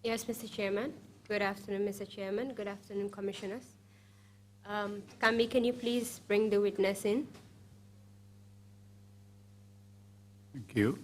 Yes, Mr. Chairman. Good afternoon, Mr. Chairman. Good afternoon, Commissioners. Kambi, can you please bring the witness in? Thank you.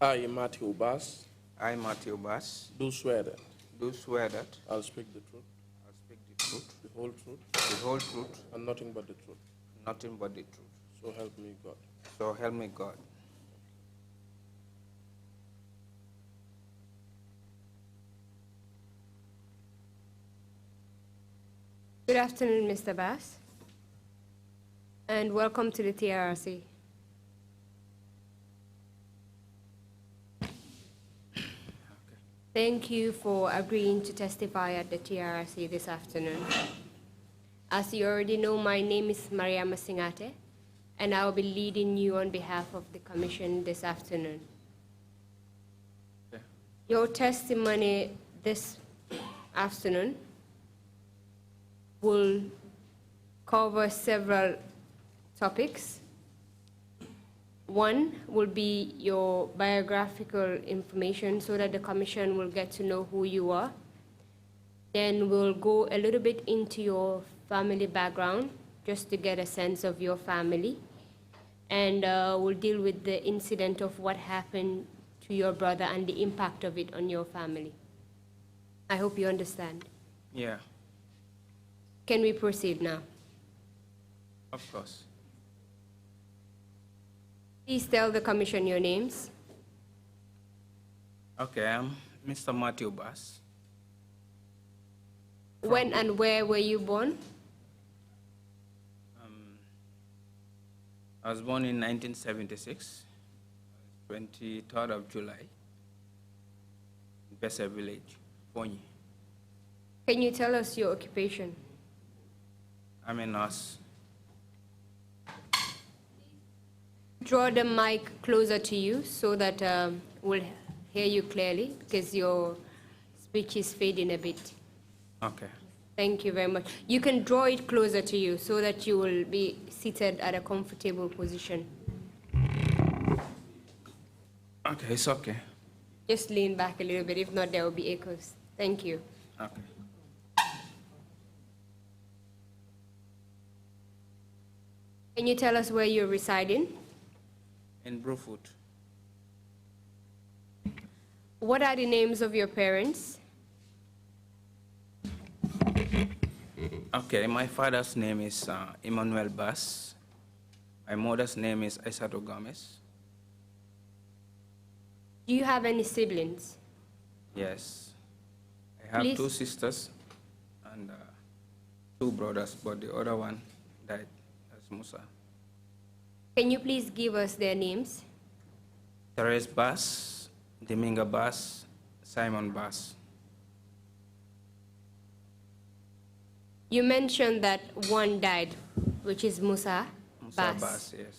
I, Mathew Bass, I, Mathew Bass, do swear that do swear that I'll speak the truth, I'll speak the truth, the whole truth, the whole truth, and nothing but the truth. nothing but the truth. So help me God. So help me God. Good afternoon, Mr. Bass, and welcome to the TRC. Thank you for agreeing to testify at the TRC this afternoon. As you already know, my name is Maria Masingate, and I will be leading you on behalf of the Commission this afternoon. Okay. Your testimony this afternoon will cover several topics. One will be your biographical information so that the Commission will get to know who you are. Then we'll go a little bit into your family background just to get a sense of your family. And we'll deal with the incident of what happened to your brother and the impact of it on your family. I hope you understand. Yeah, Can we proceed now? of course. Please tell the Commission your names. Okay, I'm Mr. Mathew Bass. When and where were you born? I was born in 1976, 23rd of July, Bessa Village, Fonyi. Can you tell us your occupation? I'm a nurse. Draw the mic closer to you so that we'll hear you clearly because your speech is fading a bit. Okay. Thank you very much. You can draw it closer to you so that you will be seated at a comfortable position. Okay, it's okay. Just lean back a little bit, if not there will be echoes. Thank you. Okay. Can you tell us where you're residing? In Brewfoot. What are the names of your parents? Okay, my father's name is Emmanuel Bass. My mother's name is Isato Gomez. Do you have any siblings? Yes. I have Please. 2 sisters and 2 brothers, but the other one died. That's Musa. Can you please give us their names? Trrc Bass, Dominga Bass, Simon Bass. You mentioned that one died, which is Musa Bass. Bass, yes.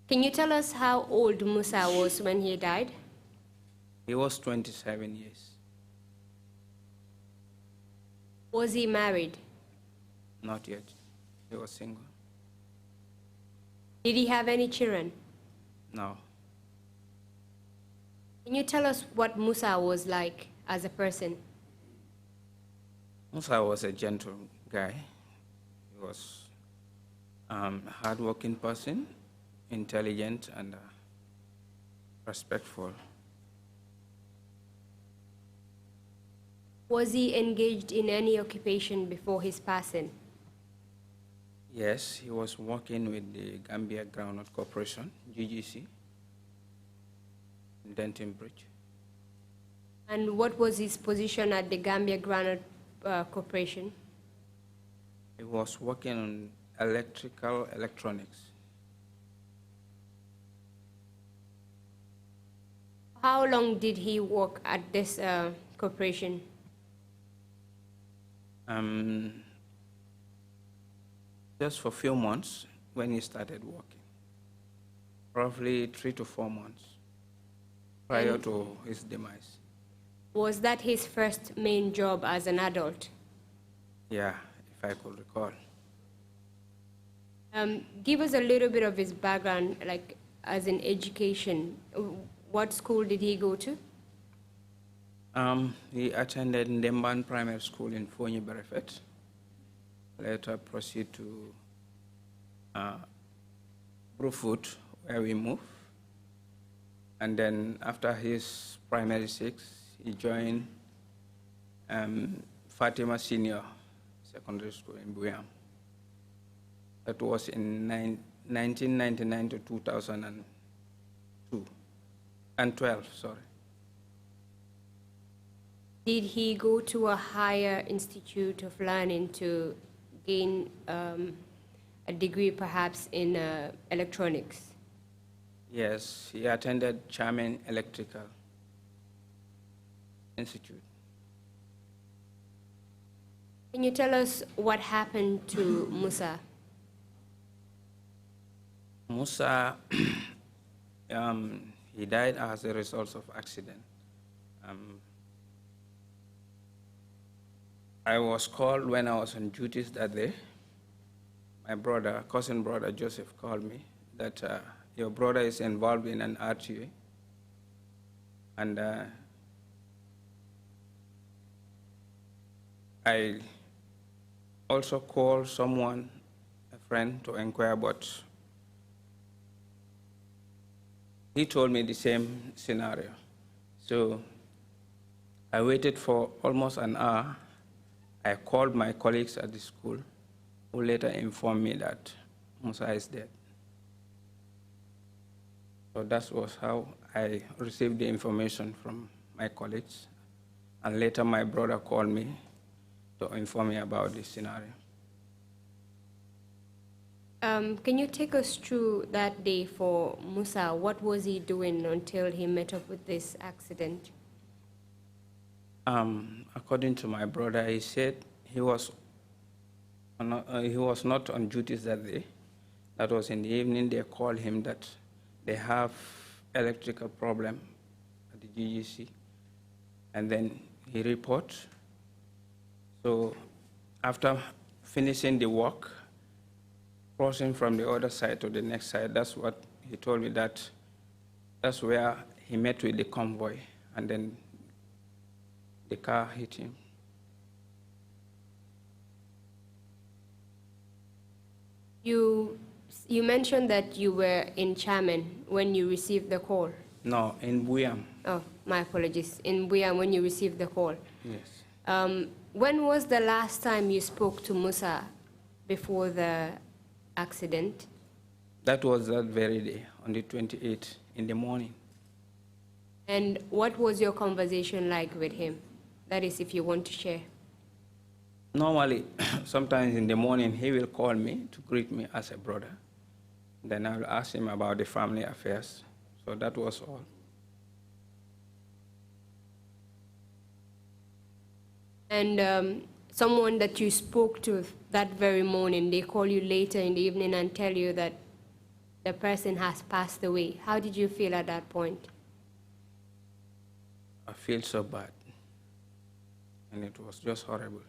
Can you tell us how old Musa was when he died? He was 27 years. Was he married? Not yet. He was single. Did he have any children? No. Can you tell us what Musa was like as a person? Musa was a gentle guy. He was a hardworking person, intelligent and respectful. Was he engaged in any occupation before his passing? Yes, he was working with the Gambia Groundnut Corporation, GGC, in Denton Bridge. And what was his position at the Gambia Granite Corporation? He was working on electronics. How long did he work at this corporation? Just for a few months when he started working, roughly 3 to 4 months prior to his demise. Was that his first main job as an adult? Yeah, if I could recall. Give us a little bit of his background, like as in education. What school did he go to? He attended Ndemban Primary School in Fonyi Berefet. Later proceed to Brufut, where we moved. And then after his primary 6, he joined Fatima Senior Secondary School in Buyam. That was in 1999 to 2002, and 12, sorry. Did he go to a higher institute of learning to gain a degree perhaps in electronics? Yes, he attended Charman Electrical Institute. Can you tell us what happened to Musa? Musa, he died as a result of accident. I was called when I was on duties that day. My brother, cousin brother Joseph, called me that your brother is involved in an RTA, and I also called someone, a friend, to inquire, but he told me the same scenario. So I waited for almost an hour. I called my colleagues at the school, who later informed me that Musa is dead. So that was how I received the information from my colleagues. And later my brother called me to inform me about this scenario. Can you take us through that day for Musa? What was he doing until he met up with this accident? According to my brother, he said he was not on duties that day. That was in the evening. They called him that they have electrical problem at the GGC, and then he reports. So after finishing the work, crossing from the other side to the next side, that's what he told me, that's where he met with the convoy, and then the car hit him. You mentioned that you were in Chairman when you received the call. No, in Buyam. Oh, my apologies. In Buyam when you received the call. Yes. When was the last time you spoke to Musa before the accident? That was that very day, on the 28th in the morning. And what was your conversation like with him? That is, if you want to share. Normally, sometimes in the morning, he will call me to greet me as a brother. Then I will ask him about the family affairs. So that was all. And someone that you spoke to that very morning, they call you later in the evening and tell you that the person has passed away. How did you feel at that point? I feel so bad. And it was just horrible.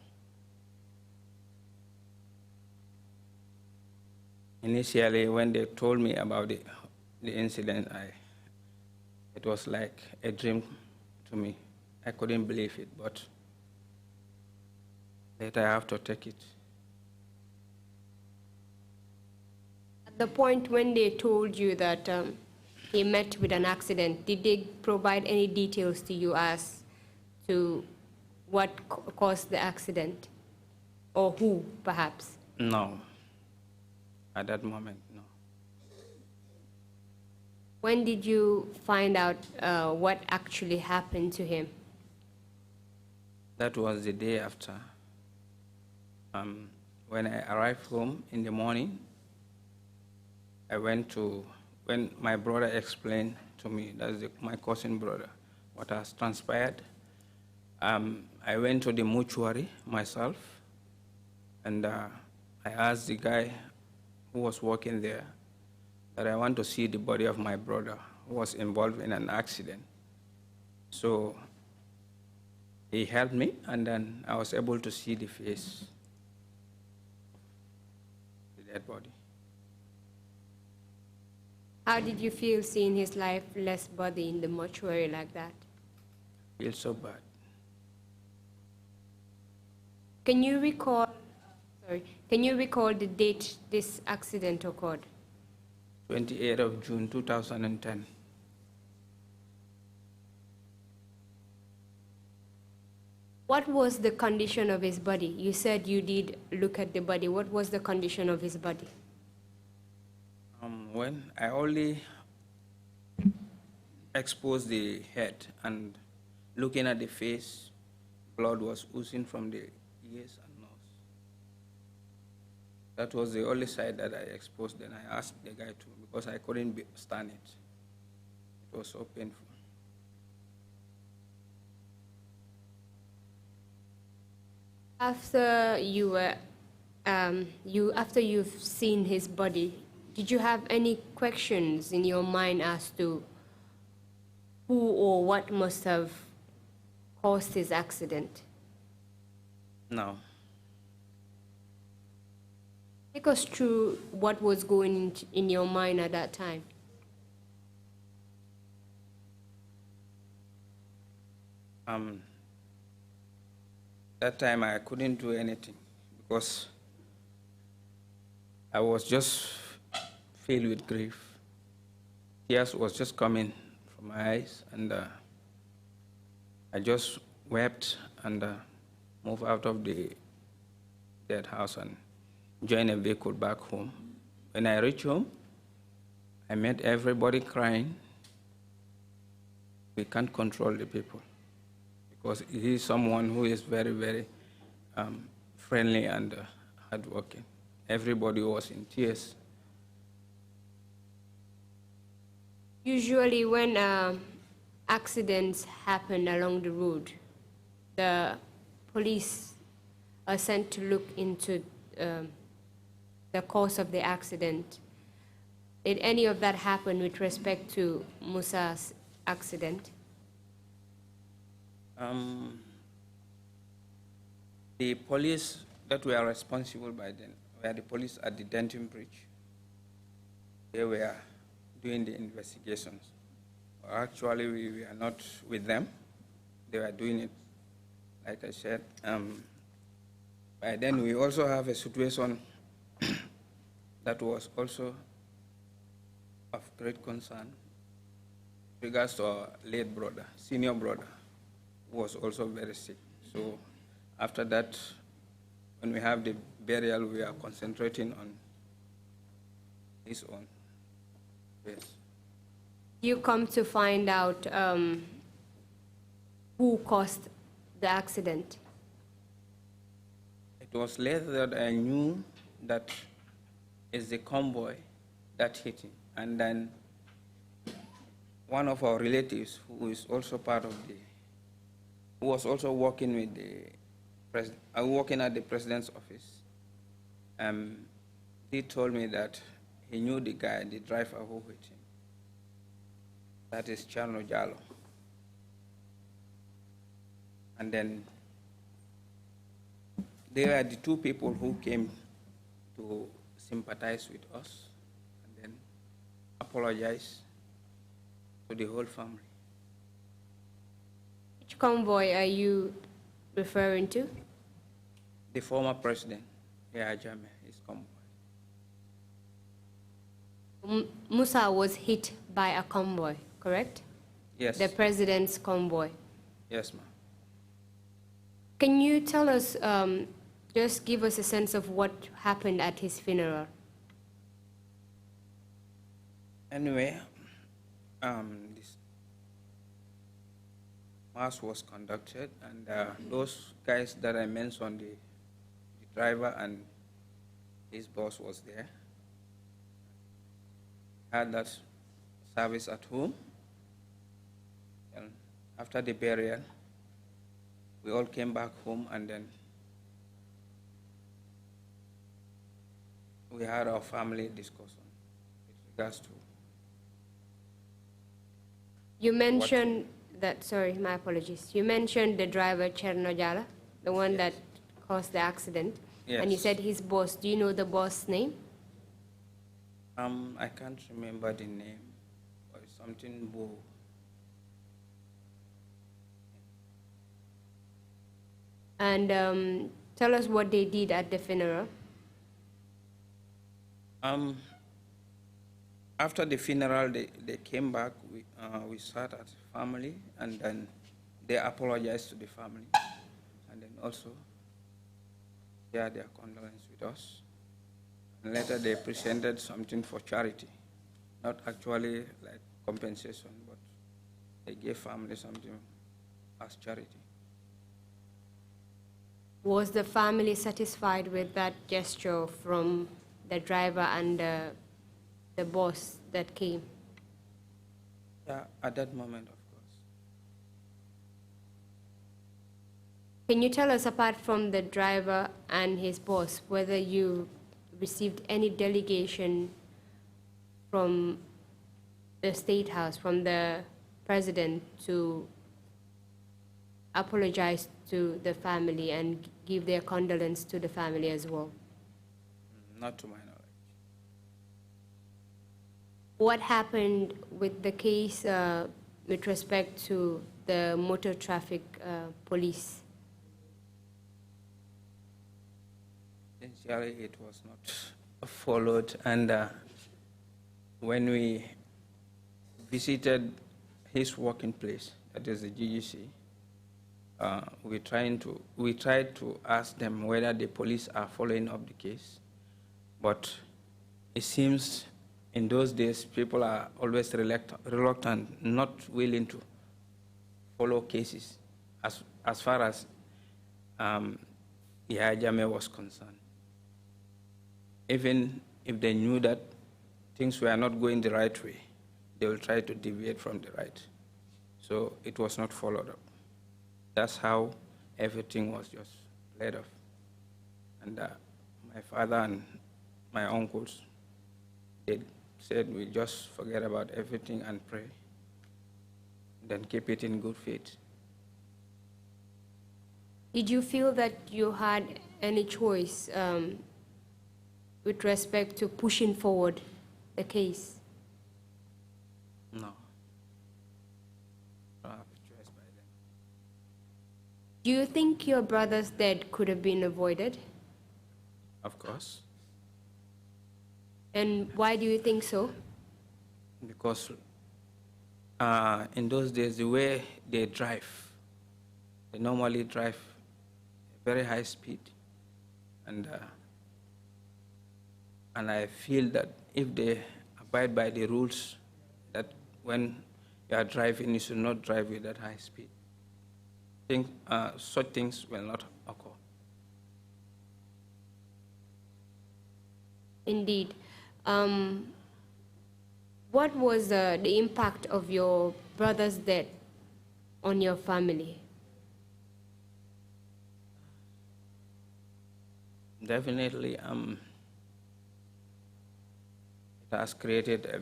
Initially, when they told me about the incident, it was like a dream to me. I couldn't believe it, but later I have to take it. At the point when they told you that he met with an accident, did they provide any details to you as to what caused the accident? Or who, perhaps? No. At that moment, no. When did you find out what actually happened to him? That was the day after. When I arrived home in the morning, I went to, when my brother explained to me. That's my cousin brother, what has transpired. I went to the mortuary myself, and I asked the guy who was working there that I want to see the body of my brother who was involved in an accident. So he helped me, and then I was able to see the face, the dead body. How did you feel seeing his lifeless body in the mortuary like that? I feel so bad. Can you recall the date this accident occurred? 28th of June, 2010. What was the condition of his body? You said you did look at the body. What was the condition of his body? When I only exposed the head and looking at the face, blood was oozing from the ears and nose. That was the only side that I exposed. Then I asked the guy to, because I couldn't stand it. It was so painful. After you've seen his body, did you have any questions in your mind as to who or what must have caused his accident? No. Take us through what was going in your mind at that time. That time I couldn't do anything because I was just filled with grief. Tears was just coming from my eyes, and I just wept and moved out of the dead house and joined a vehicle back home. When I reached home, I met everybody crying. We can't control the people because he is someone who is very, very friendly and hardworking. Everybody was in tears. Usually when accidents happen along the road, the police are sent to look into the cause of the accident. Did any of that happen with respect to Musa's accident? The police that were responsible by then were the police at the Denton Bridge. They were doing the investigations. Actually, we were not with them. They were doing it, like I said. By then, we also have a situation that was also of great concern with regards to our late brother, senior brother, who was also very sick. So after that, when we have the burial, we are concentrating on his own. Yes. You come to find out who caused the accident? It was later that I knew that it's the convoy that hit him. And then one of our relatives, who is also part of who was also working with working at the president's office, he told me that he knew the guy, the driver who hit him. That is Chano Jalo. And then they were the two people who came to sympathize with us and then apologize to the whole family. Which convoy are you referring to? The former president, Yahya Jammeh, his convoy. Musa was hit by a convoy, correct? Yes. The president's convoy. Yes, ma'am. Can you tell us, just give us a sense of what happened at his funeral? Anyway, this mass was conducted, and those guys that I mentioned, the driver and his boss was there. Had that service at home, And after the burial, we all came back home, and then we had our family discussion with regards to. You mentioned that, sorry, my apologies. You mentioned the driver, Chernojala, the one that caused the accident. And you Yes. said his boss. Do you know the boss' name? I can't remember the name, but it's something Bo. And tell us what they did at the funeral. After the funeral, they came back. We sat as a family, and then they apologized to the family, and then also shared their condolence with us. And later they presented something for charity, not actually like compensation, but they gave family something as charity. Was the family satisfied with that gesture from the driver and the boss that came? Yeah, at that moment, of course. Can you tell us, apart from the driver and his boss, whether you received any delegation from the State House, from the president, to apologize to the family and give their condolence to the family as well? Not to my knowledge. What happened with the case with respect to the motor traffic police? Essentially, it was not followed, and when we visited his working place, that is the GGC, we tried to ask them whether the police are following up the case, but it seems in those days people are always reluctant, not willing to follow cases as far as Yahya Jammeh was concerned. Even if they knew that things were not going the right way, they will try to deviate from the right. So it was not followed up. That's how everything was just laid off. And my father and my uncles, they said we just forget about everything and pray, then keep it in good faith. Did you feel that you had any choice with respect to pushing forward the case? No. I don't have a choice by then. Do you think your brother's death could have been avoided? Of course. And why do you think so? Because in those days, the way they drive, they normally drive at very high speed. And I feel that if they abide by the rules, that when you are driving, you should not drive with that high speed. Such things will not occur. Indeed. What was the impact of your brother's death on your family? Definitely, it has created a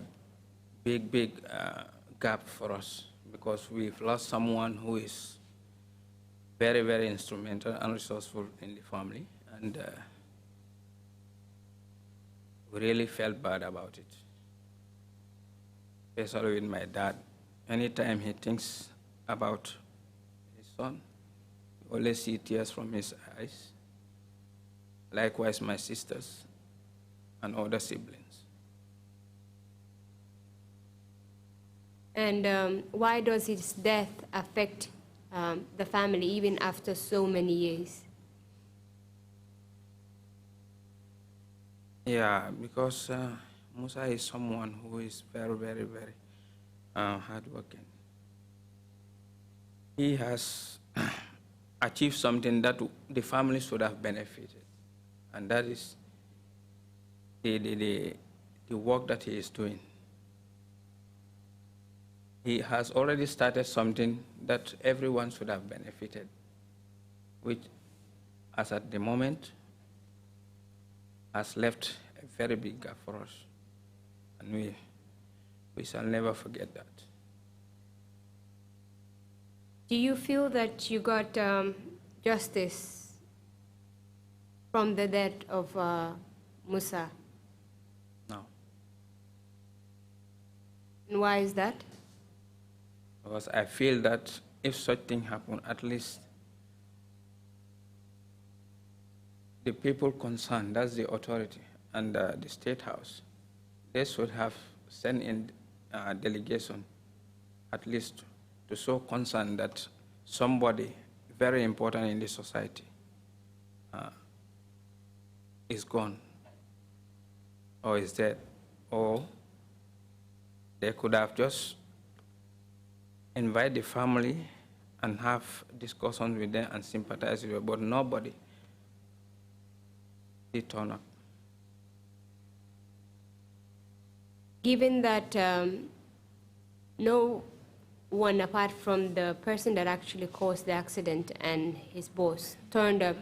big gap for us, because we've lost someone who is very instrumental and resourceful in the family, and we really felt bad about it. Especially with my dad. Anytime he thinks about his son, you always see tears from his eyes. Likewise, my sisters and other siblings. And why does his death affect the family even after so many years? Yeah, because Musa is someone who is very hardworking. He has achieved something that the family should have benefited, and that is the work that he is doing. he has already started something that everyone should have benefited, which, as at the moment, has left a very big gap for us. And we shall never forget that. Do you feel that you got justice from the death of Musa? No, And why is that? because I feel that if such thing happen, at least the people concerned, that's the authority, and the State House, they should have sent in a delegation, at least to show concern that somebody very important in the society is gone or is dead, or they could have just invite the family and have discussions with them and sympathize with them, but nobody did turn up. Given that no one apart from the person that actually caused the accident and his boss turned up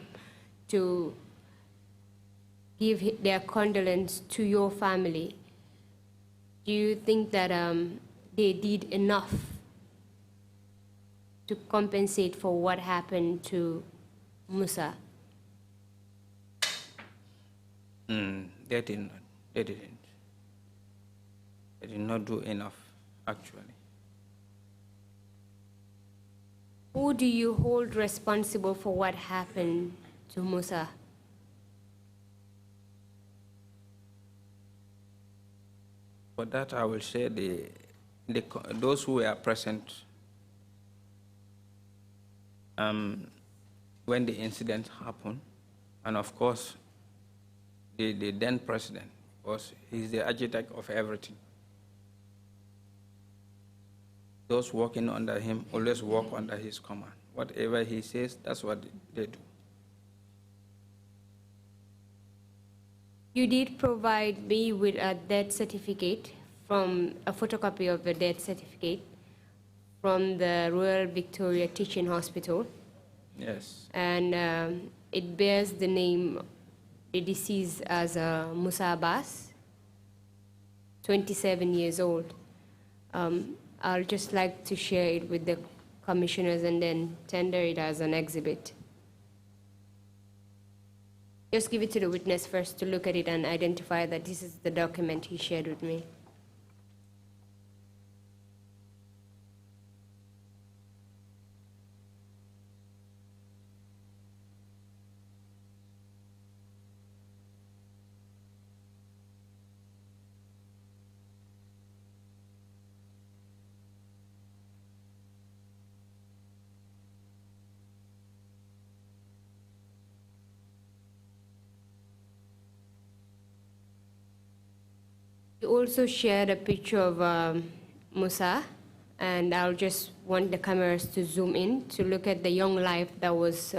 to give their condolence to your family, do you think that they did enough to compensate for what happened to Musa? They didn't. They didn't. They did not do enough, actually. Who do you hold responsible for what happened to Musa? For that, I will say those who were present when the incident happened, and of course, the then president, because he's the architect of everything. Those working under him always work under his command. Whatever he says, that's what they do. You did provide me with a death certificate, from a photocopy of the death certificate from the Royal Victoria Teaching Hospital. Yes. And it bears the name, the deceased as Musa Abbas, 27 years old. I'll just like to share it with the commissioners and then tender it as an exhibit. Just give it to the witness first to look at it and identify that this is the document he shared with me. You also shared a picture of Musa, and I'll just want the cameras to zoom in to look at the young life that was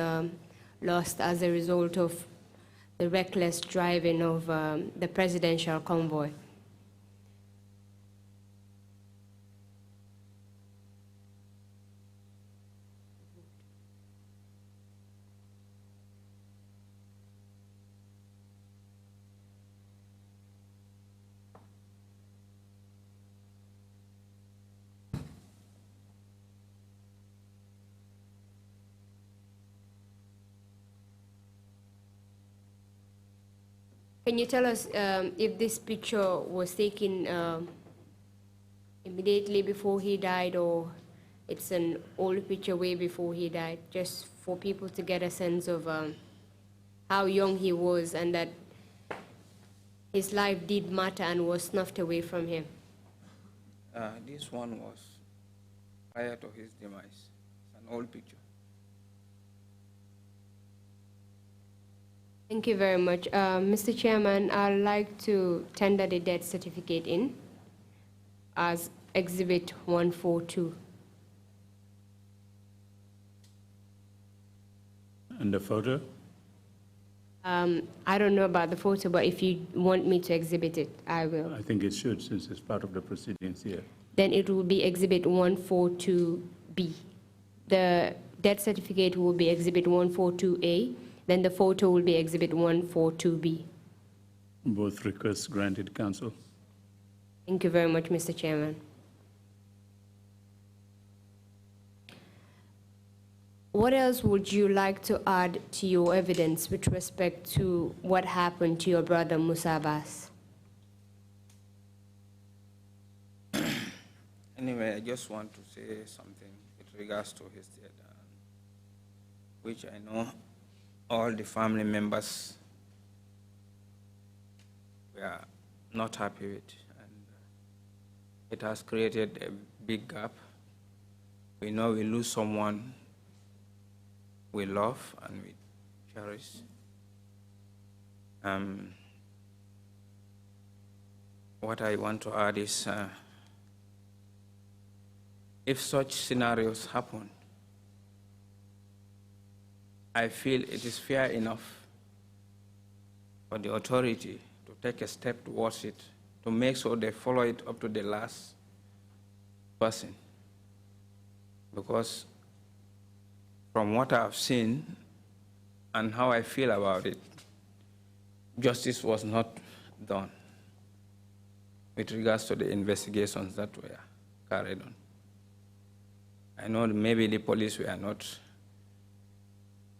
lost as a result of the reckless driving of the presidential convoy. Can you tell us if this picture was taken immediately before he died, or it's an old picture way before he died, just for people to get a sense of how young he was and that his life did matter and was snuffed away from him? This one was prior to his demise. It's an old picture. Thank you very much. Mr. Chairman, I'd like to tender the death certificate in as Exhibit 142. And the photo? I don't know about the photo, but if you want me to exhibit it, I will. I think it should, since it's part of the proceedings here. then it will be Exhibit 142B. The death certificate will be Exhibit 142A, then the photo will be Exhibit 142B. Both requests granted, Counsel. Thank you very much, Mr. Chairman. What else would you like to add to your evidence with respect to what happened to your brother Musa Abbas? Anyway, I just want to say something with regards to his death, which I know all the family members were not happy with, and it has created a big gap. We know we lose someone we love and we cherish. What I want to add is, if such scenarios happen, I feel it is fair enough for the authority to take a step towards it, to make sure they follow it up to the last person. Because from what I've seen and how I feel about it, justice was not done with regards to the investigations that were carried on. I know maybe the police were not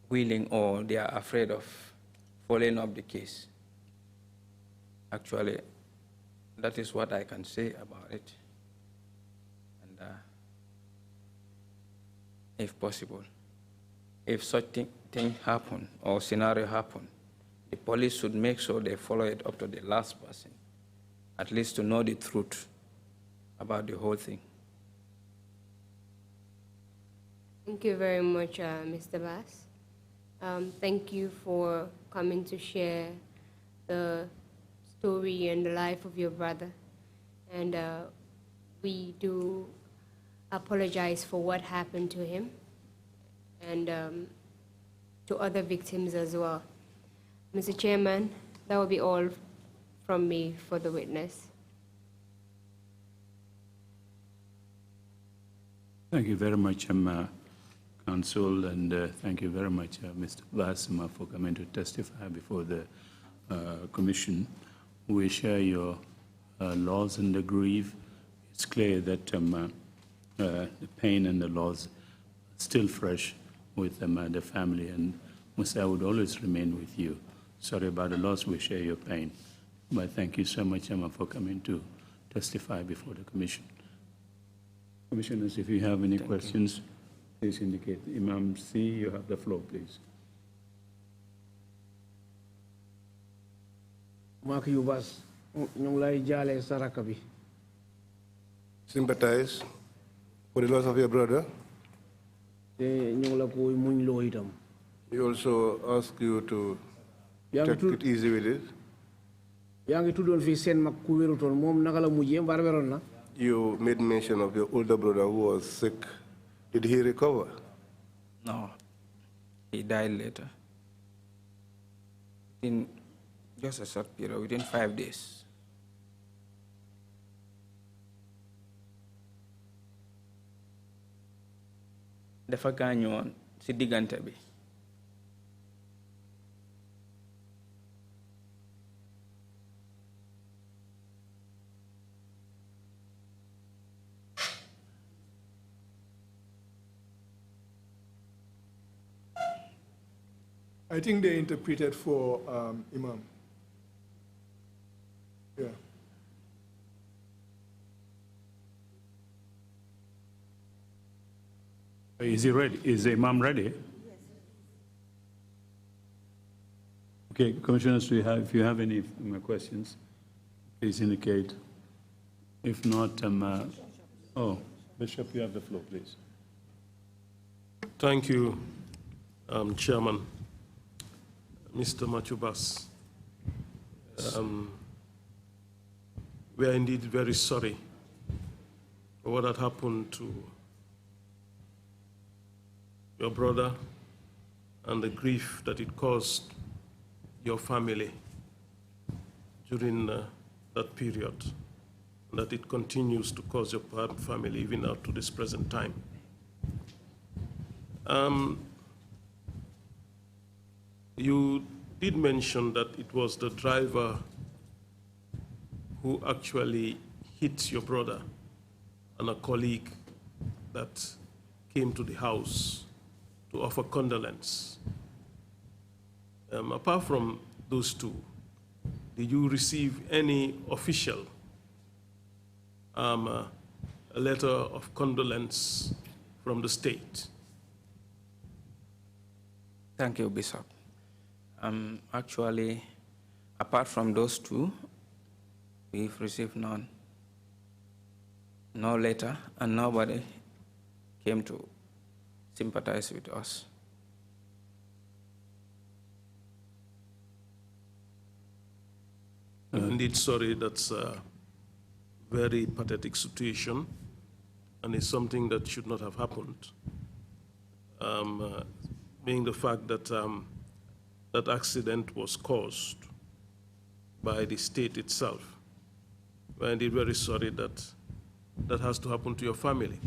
willing or they are afraid of following up the case. Actually, that is what I can say about it. And if possible, if such thing happen or scenario happen, the police should make sure they follow it up to the last person, at least to know the truth about the whole thing. Thank you very much, Mr. Bass. Thank you for coming to share the story and the life of your brother. And we do apologize for what happened to him and to other victims as well. Mr. Chairman, that will be all from me for the witness. Thank you very much, Counsel, and thank you very much, Mr. Basma, for coming to testify before the Commission. We share your loss and the grief. It's clear that the pain and the loss are still fresh with the family, and Musa would always remain with you. Sorry about the loss, we share your pain. But thank you so much, Emma, for coming to testify before the Commission. Commissioners, if you have any questions, please indicate. Imam C, you have the floor, please. Mathew Bass, ñu lay jaale sa rakk bi. Sympathize for the loss of your brother. Te ñu la ko muñ lo itam. He also asked you to take it easy with it. Yaa ngi tuddoon fii seen mag ku wérutoon moom naka la mujjee mbaar wéroon na. You made mention of your older brother who was sick. Did he recover? No, he died later. In just a short period, within 5 days. Dafa gaañoon si diggante bi. I think they interpreted for Imam. Yeah. Is he ready? Is the Imam ready? Yes. Okay, Commissioners, if you have any questions, please indicate. If not, Bishop, you have the floor, please. Thank you, Chairman. Mr. Mathew Bass, we are indeed very sorry for what had happened to your brother and the grief that it caused your family during that period. that it continues to cause your family even up to this present time. You did mention that it was the driver who actually hit your brother and a colleague that came to the house to offer condolence. Apart from those two, did you receive any official a letter of condolence from the state? Thank you, Bishop. Actually, apart from those two, we've received none. No letter, and nobody came to sympathize with us. Indeed, sorry, that's a very pathetic situation, and it's something that should not have happened. Being the fact that that accident was caused by the state itself. We're indeed very sorry that that has to happen to your family.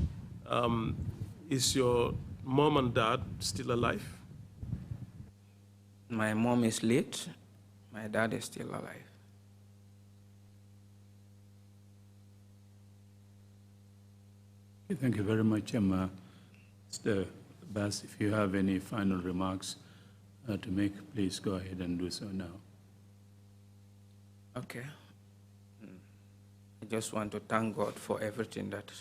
Is your mom and dad still alive? My mom is late. My dad is still alive. Thank you very much, Mr. Bass. If you have any final remarks to make, please go ahead and do so now. Okay. I just want to thank God for everything that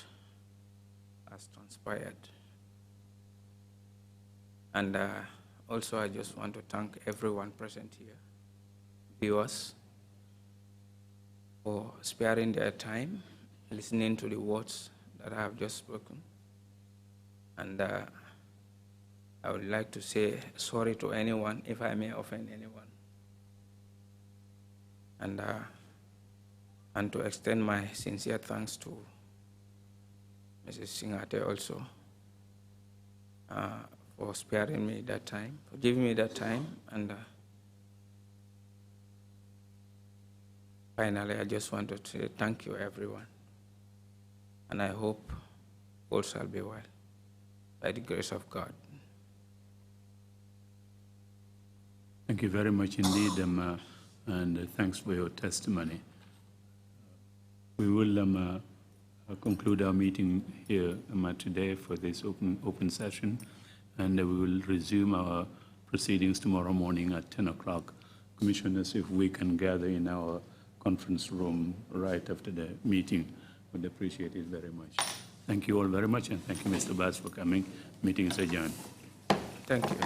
has transpired. And also I just want to thank everyone present here, viewers, for sparing their time, listening to the words that I have just spoken. And I would like to say sorry to anyone if I may offend anyone. And to extend my sincere thanks to Mrs. Singate also for sparing me that time, for giving me that time. And finally, I just want to say thank you, everyone. And I hope all shall be well, by the grace of God. Thank you very much indeed, and thanks for your testimony. We will conclude our meeting here today for this open session, and we will resume our proceedings tomorrow morning at 10 o'clock. Commissioners, if we can gather in our conference room right after the meeting, would appreciate it very much. Thank you all very much, and thank you, Mr. Bass, for coming. Meeting is adjourned. Thank you.